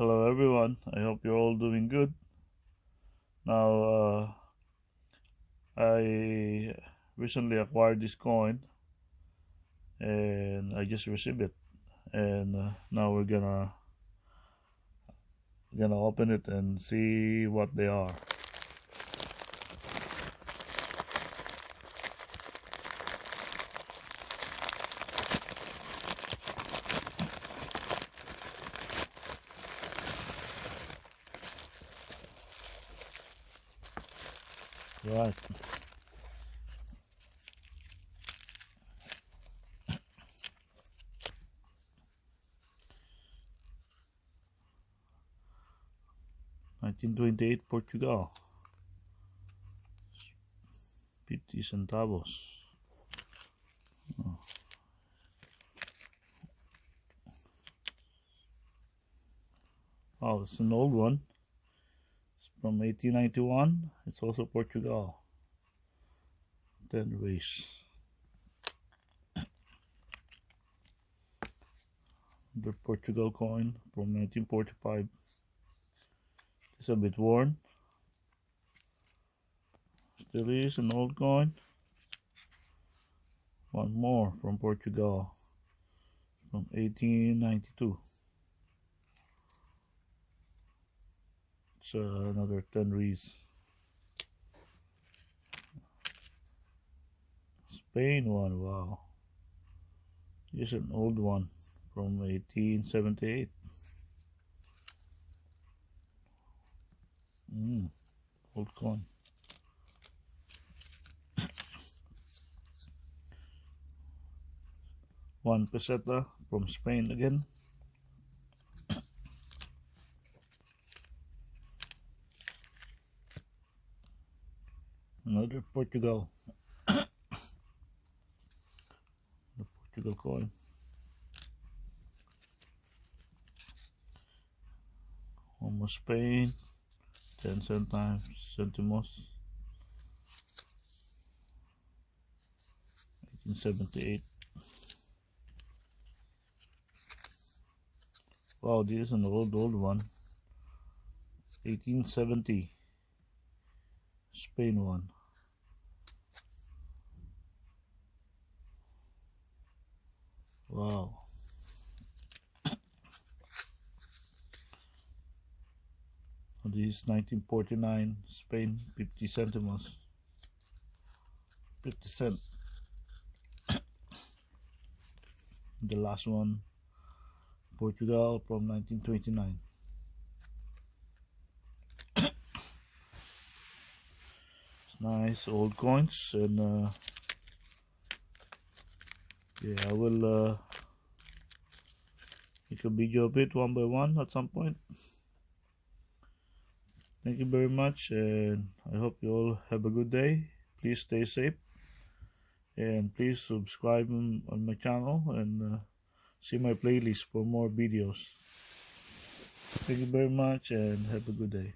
Hello everyone, I hope you're all doing good. Now I recently acquired this coin and I just received it, and now we're gonna open it and see what they are. Right. $1928 Portugal. 50 centavos. Oh, it's an old one. It's from 1891. It's also Portugal. 10 race. The Portugal coin from 1945. It's a bit worn. Still is an old coin. One more from Portugal from 1892. It's another 10 reeds. Spain one, wow. Here's an old one from 1878. Old coin. One peseta from Spain again. Another Portugal. The Portugal coin. One more Spain. 10 centimos. 1878. Wow, this is an old one. 1870. Spain one. Wow. This is 1949 Spain, 50 centimos. 50 cent. The last one, Portugal from 1929. Nice old coins, and yeah, I will make a video of it one by one at some point. Thank you very much, and I hope you all have a good day. Please stay safe, and please subscribe on my channel and see my playlist for more videos. Thank you very much and have a good day.